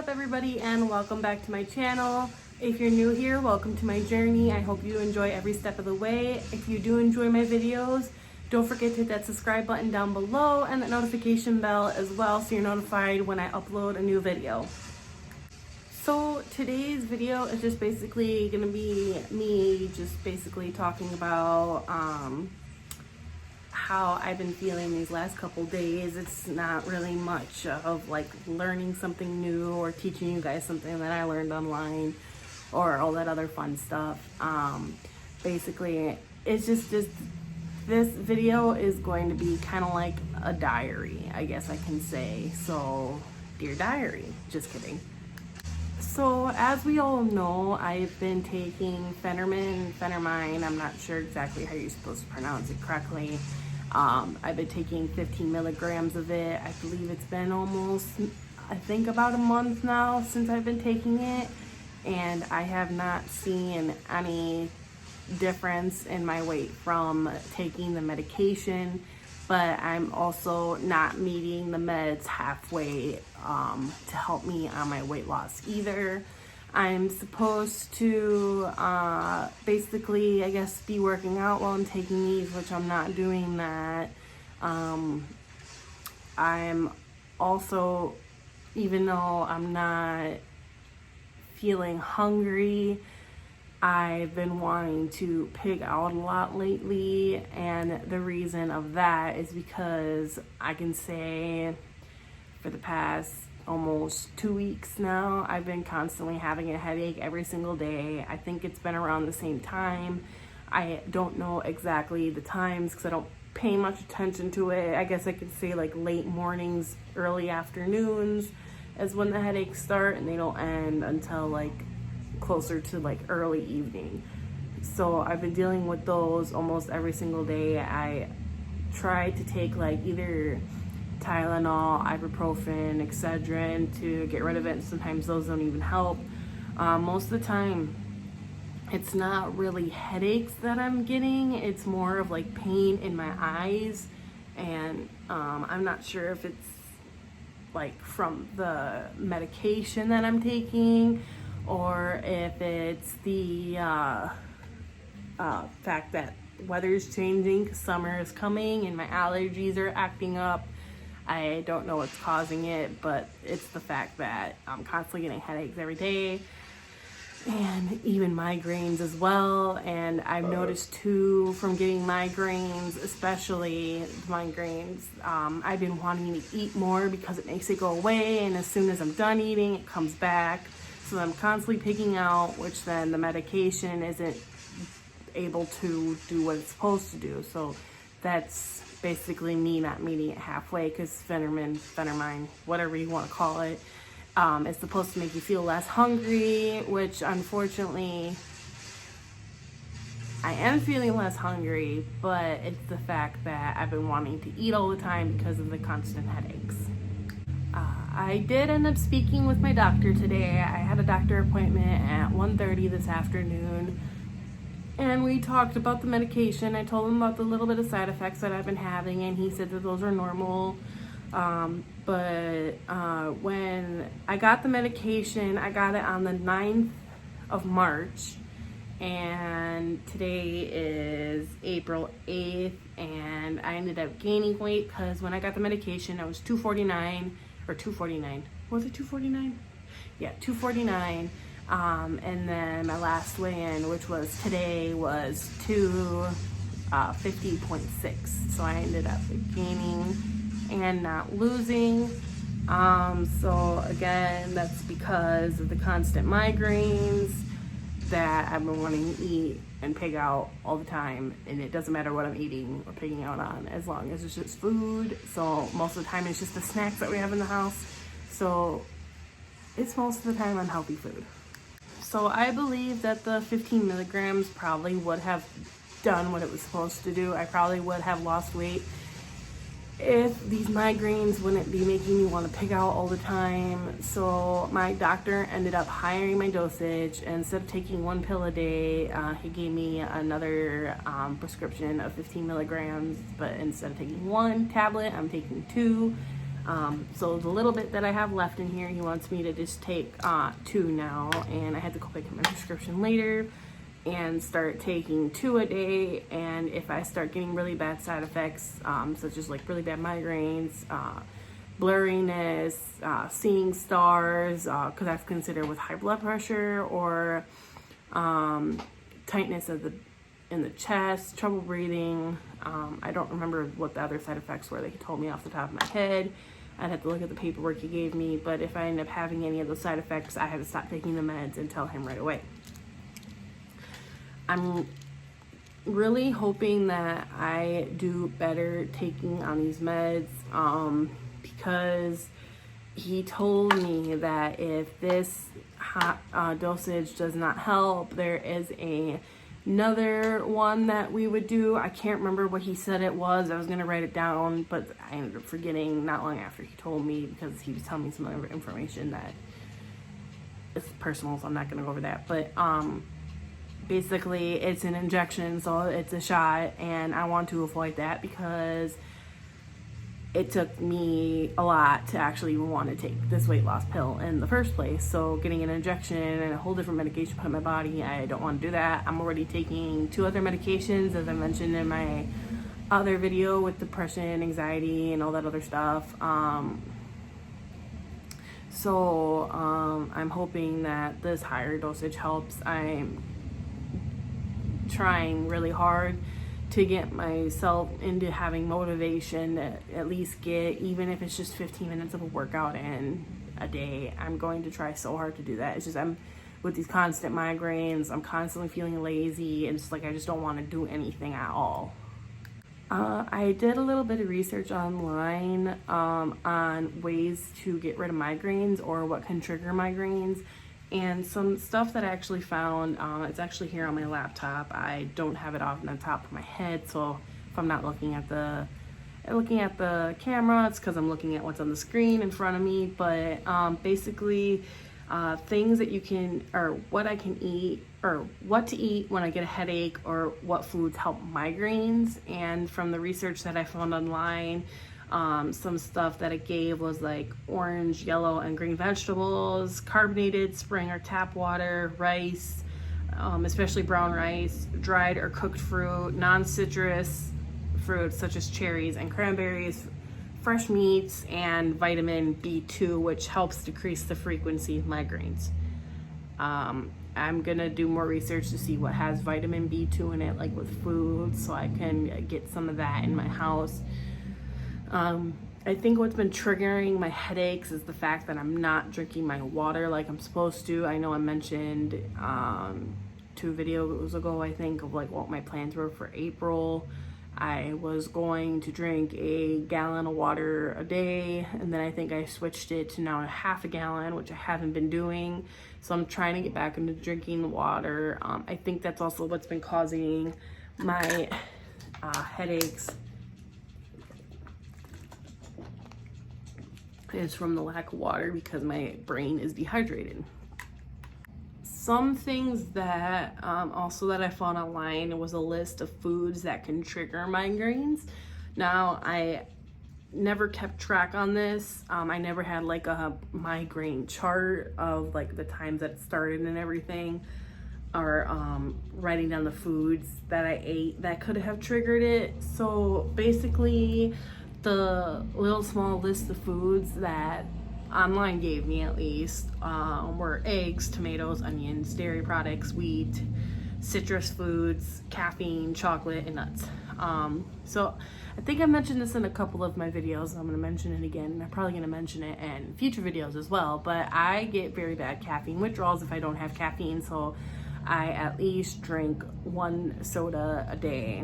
up everybody and welcome back to my channel. If you're new here, welcome to my journey. I hope you enjoy every step of the way. If you do enjoy my videos, don't forget to hit that subscribe button down below and that notification bell as well so you're notified when I upload a new video. So today's video is just basically gonna be me just basically talking about how I've been feeling these last couple days. It's not really much of like learning something new or teaching you guys something that I learned online or all that other fun stuff. Basically, it's just this video is going to be kind of like a diary, I guess I can say. So, dear diary, just kidding. So as we all know, I've been taking Phenermine, I'm not sure exactly how you're supposed to pronounce it correctly. I've been taking 15 milligrams of it. I believe it's been almost, I think about a month now since I've been taking it, and I have not seen any difference in my weight from taking the medication, but I'm also not meeting the meds halfway to help me on my weight loss either. I'm supposed to basically, I guess, be working out while I'm taking these, which I'm not doing that. I'm also, even though I'm not feeling hungry, I've been wanting to pig out a lot lately, and the reason of that is because I can say for the past almost 2 weeks now, I've been constantly having a headache every single day. I think it's been around the same time. I don't know exactly the times because I don't pay much attention to it. I guess I could say like late mornings, early afternoons is when the headaches start, and they don't end until like closer to like early evening. So I've been dealing with those almost every single day. I try to take like either Tylenol, ibuprofen, Excedrin to get rid of it, and sometimes those don't even help. Most of the time it's not really headaches that I'm getting, it's more of like pain in my eyes, and I'm not sure if it's like from the medication that I'm taking or if it's the fact that weather's changing, summer is coming and my allergies are acting up. I don't know what's causing it, but it's the fact that I'm constantly getting headaches every day and even migraines as well. And I've noticed too from getting migraines, especially migraines, I've been wanting to eat more because it makes it go away, and as soon as I'm done eating, it comes back. So I'm constantly picking out, which then the medication isn't able to do what it's supposed to do. So that's basically me not meeting it halfway, because Phenermine, whatever you want to call it, it's supposed to make you feel less hungry, which unfortunately I am feeling less hungry, but it's the fact that I've been wanting to eat all the time because of the constant headaches. I did end up speaking with my doctor today. I had a doctor appointment at 1:30 this afternoon, and we talked about the medication. I told him about the little bit of side effects that I've been having, and he said that those are normal. When I got the medication, I got it on the 9th of March, and today is April 8th, and I ended up gaining weight because when I got the medication, I was 249, or 249. Was it 249? Yeah, 249. And then my last weigh-in, which was today, was 250.6. So I ended up gaining and not losing. So again, that's because of the constant migraines that I've been wanting to eat and pig out all the time, and it doesn't matter what I'm eating or pigging out on, as long as it's just food. So most of the time it's just the snacks that we have in the house, so it's most of the time unhealthy food. So I believe that the 15 milligrams probably would have done what it was supposed to do. I probably would have lost weight if these migraines wouldn't be making me want to pig out all the time. So my doctor ended up hiring my dosage. Instead of taking 1 pill a day, he gave me another prescription of 15 milligrams, but instead of taking 1 tablet, I'm taking 2. So the little bit that I have left in here, he wants me to just take 2 now, and I had to go pick up my prescription later and start taking 2 a day. And if I start getting really bad side effects, such as like really bad migraines, blurriness, seeing stars, because I've considered with high blood pressure, or tightness of in the chest, trouble breathing. I don't remember what the other side effects were that he told me off the top of my head. I'd have to look at the paperwork he gave me, but if I end up having any of those side effects, I had to stop taking the meds and tell him right away. I'm really hoping that I do better taking on these meds, because he told me that if this dosage does not help, there is another one that we would do. I can't remember what he said it was. I was going to write it down, but I ended up forgetting not long after he told me, because he was telling me some other information that is personal, so I'm not going to go over that. But basically it's an injection, so it's a shot, and I want to avoid that because it took me a lot to actually even want to take this weight loss pill in the first place. So getting an injection and a whole different medication put in my body, I don't want to do that. I'm already taking 2 other medications, as I mentioned in my other video, with depression, anxiety, and all that other stuff. So I'm hoping that this higher dosage helps. I'm trying really hard to get myself into having motivation to at least get, even if it's just 15 minutes of a workout in a day. I'm going to try so hard to do that. It's just I'm with these constant migraines, I'm constantly feeling lazy, and it's like I just don't want to do anything at all. I did a little bit of research online on ways to get rid of migraines or what can trigger migraines. And some stuff that I actually found, it's actually here on my laptop. I don't have it off the top of my head, so if I'm not looking at the camera, it's because I'm looking at what's on the screen in front of me. But basically, things that you can, or what I can eat, or what to eat when I get a headache, or what foods help migraines. And from the research that I found online, some stuff that it gave was like orange, yellow, and green vegetables, carbonated spring or tap water, rice, especially brown rice, dried or cooked fruit, non-citrus fruits such as cherries and cranberries, fresh meats, and vitamin B2, which helps decrease the frequency of migraines. I'm gonna do more research to see what has vitamin B2 in it, like with food, so I can get some of that in my house. I think what's been triggering my headaches is the fact that I'm not drinking my water like I'm supposed to. I know I mentioned 2 videos ago, I think, of like what my plans were for April. I was going to drink a gallon of water a day, and then I think I switched it to now a half a gallon, which I haven't been doing. So I'm trying to get back into drinking the water. I think that's also what's been causing my headaches, is from the lack of water, because my brain is dehydrated. Some things that also that I found online was a list of foods that can trigger migraines. Now, I never kept track on this. I never had like a migraine chart of like the times that it started and everything, or writing down the foods that I ate that could have triggered it. So basically, the little small list of foods that online gave me, at least, were eggs, tomatoes, onions, dairy products, wheat, citrus foods, caffeine, chocolate, and nuts. So I think I mentioned this in a couple of my videos. I'm going to mention it again. I'm probably going to mention it in future videos as well, but I get very bad caffeine withdrawals if I don't have caffeine, so I at least drink 1 soda a day.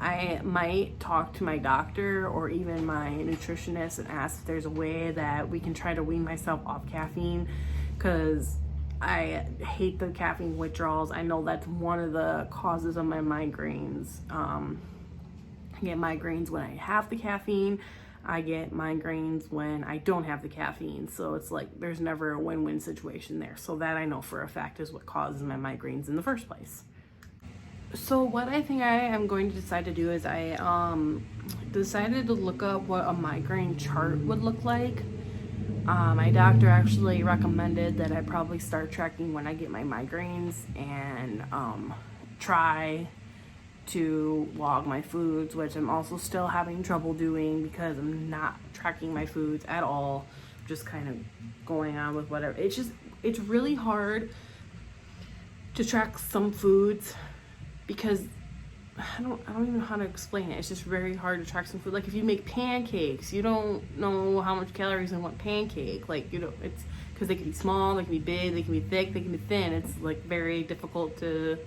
I might talk to my doctor or even my nutritionist and ask if there's a way that we can try to wean myself off caffeine, because I hate the caffeine withdrawals. I know that's one of the causes of my migraines. I get migraines when I have the caffeine. I get migraines when I don't have the caffeine. So it's like there's never a win-win situation there. So that I know for a fact is what causes my migraines in the first place. So what I think I am going to decide to do is I decided to look up what a migraine chart would look like. My doctor actually recommended that I probably start tracking when I get my migraines and try to log my foods, which I'm also still having trouble doing because I'm not tracking my foods at all. Just kind of going on with whatever. It's really hard to track some foods because I don't even know how to explain it. It's just very hard to track some food. Like if you make pancakes, you don't know how much calories in one pancake. Like, you know, it's because they can be small, they can be big, they can be thick, they can be thin. It's like very difficult to,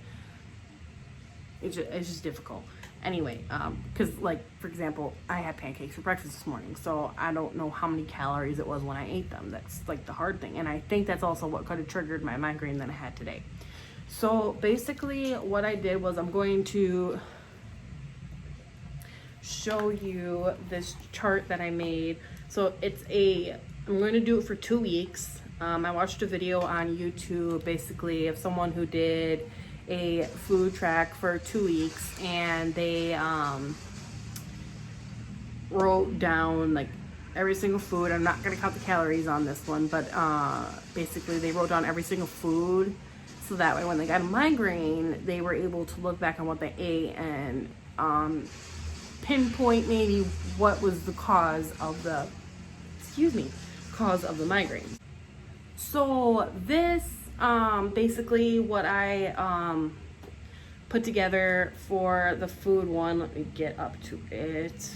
it's just difficult. Anyway, because like, for example, I had pancakes for breakfast this morning, so I don't know how many calories it was when I ate them. That's like the hard thing. And I think that's also what could have triggered my migraine that I had today. So basically what I did was I'm going to show you this chart that I made. So I'm going to do it for 2 weeks. I watched a video on YouTube basically of someone who did a food track for 2 weeks, and they wrote down like every single food. I'm not going to count the calories on this one, but basically they wrote down every single food. So that way when they got a migraine, they were able to look back on what they ate and pinpoint maybe what was the cause of the migraine. So this basically what I put together for the food one. Let me get up to it.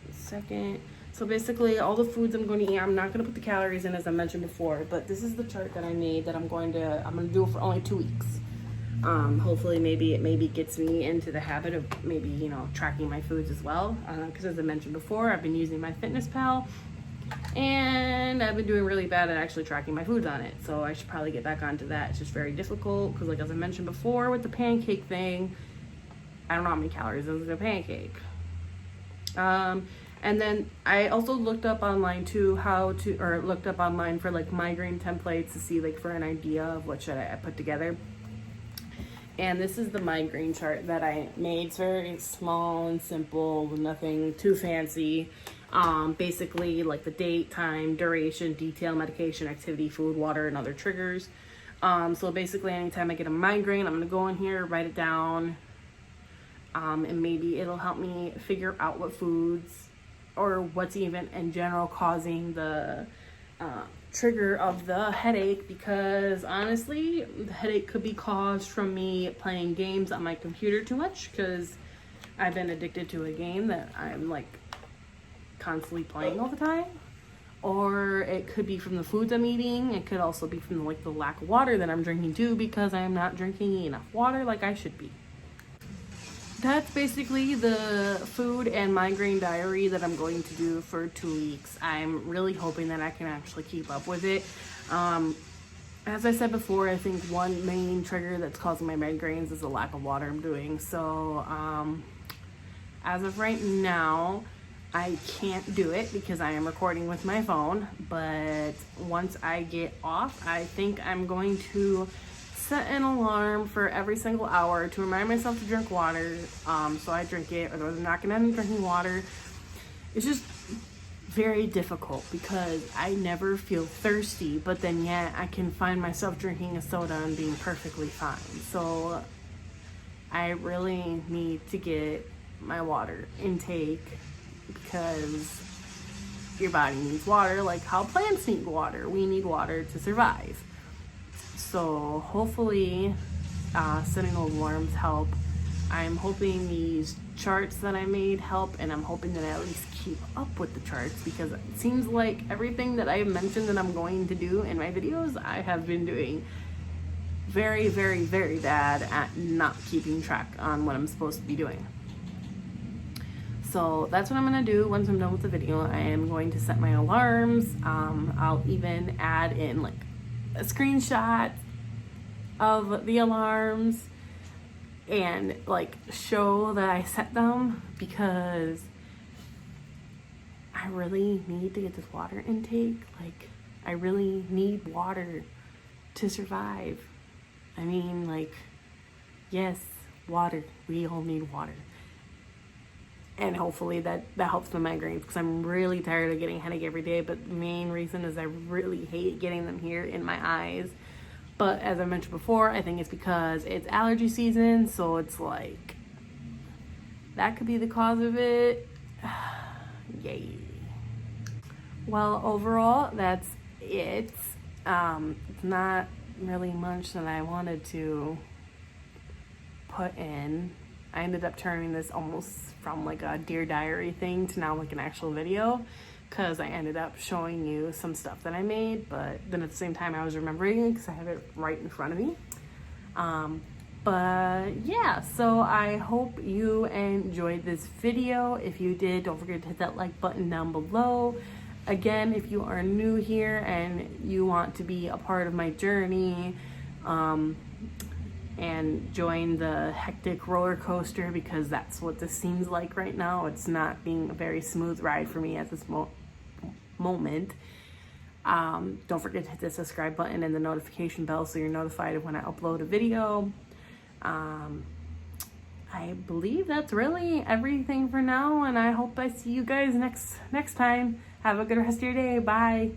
A second. So basically all the foods I'm going to eat, I'm not going to put the calories in as I mentioned before, but this is the chart that I made that I'm going to do it for only 2 weeks. Hopefully it gets me into the habit of maybe, you know, tracking my foods as well. Because as I mentioned before, I've been using MyFitnessPal and I've been doing really bad at actually tracking my foods on it. So I should probably get back onto that. It's just very difficult because, like, as I mentioned before with the pancake thing, I don't know how many calories is in a pancake. And then I also looked up online too looked up online for like migraine templates to see like for an idea of what should I put together. And this is the migraine chart that I made. It's very small and simple, nothing too fancy. Basically like the date, time, duration, detail, medication, activity, food, water, and other triggers. So basically anytime I get a migraine, I'm gonna go in here, write it down, and maybe it'll help me figure out what foods or what's even in general causing the trigger of the headache, because honestly the headache could be caused from me playing games on my computer too much, because I've been addicted to a game that I'm like constantly playing all the time. Or it could be from the foods I'm eating. It could also be from like the lack of water that I'm drinking too, because I am not drinking enough water like I should be. That's basically the food and migraine diary that I'm going to do for 2 weeks. I'm really hoping that I can actually keep up with it. As I said before, I think one main trigger that's causing my migraines is the lack of water I'm doing. So as of right now, I can't do it because I am recording with my phone. But once I get off, I think I'm going to set an alarm for every single hour to remind myself to drink water. So I drink it, otherwise I'm not gonna end up drinking water. It's just very difficult because I never feel thirsty, but then yet I can find myself drinking a soda and being perfectly fine. So I really need to get my water intake, because your body needs water like how plants need water. We need water to survive. So hopefully setting those alarms help. I'm hoping these charts that I made help, and I'm hoping that I at least keep up with the charts, because it seems like everything that I mentioned that I'm going to do in my videos, I have been doing very, very, very bad at not keeping track on what I'm supposed to be doing. So that's what I'm gonna do once I'm done with the video. I am going to set my alarms. I'll even add in like a screenshot of the alarms and like show that I set them, because I really need to get this water intake. Like, I really need water to survive. I mean, like, yes, water. We all need water. and hopefully that helps my migraines, because I'm really tired of getting a headache every day. But the main reason is I really hate getting them here in my eyes. But as I mentioned before, I think it's because it's allergy season, so it's like that could be the cause of it. Yay. Well, overall, that's it. It's not really much that I wanted to put in. I ended up turning this almost from like a Dear Diary thing to now like an actual video, because I ended up showing you some stuff that I made, but then at the same time I was remembering it because I have it right in front of me. But yeah, so I hope you enjoyed this video. If you did, don't forget to hit that like button down below. Again, if you are new here and you want to be a part of my journey, and join the hectic roller coaster, because that's what this seems like right now. It's not being a very smooth ride for me at this moment. Don't forget to hit the subscribe button and the notification bell so you're notified of when I upload a video. I believe that's really everything for now, and I hope I see you guys next time. Have a good rest of your day. Bye.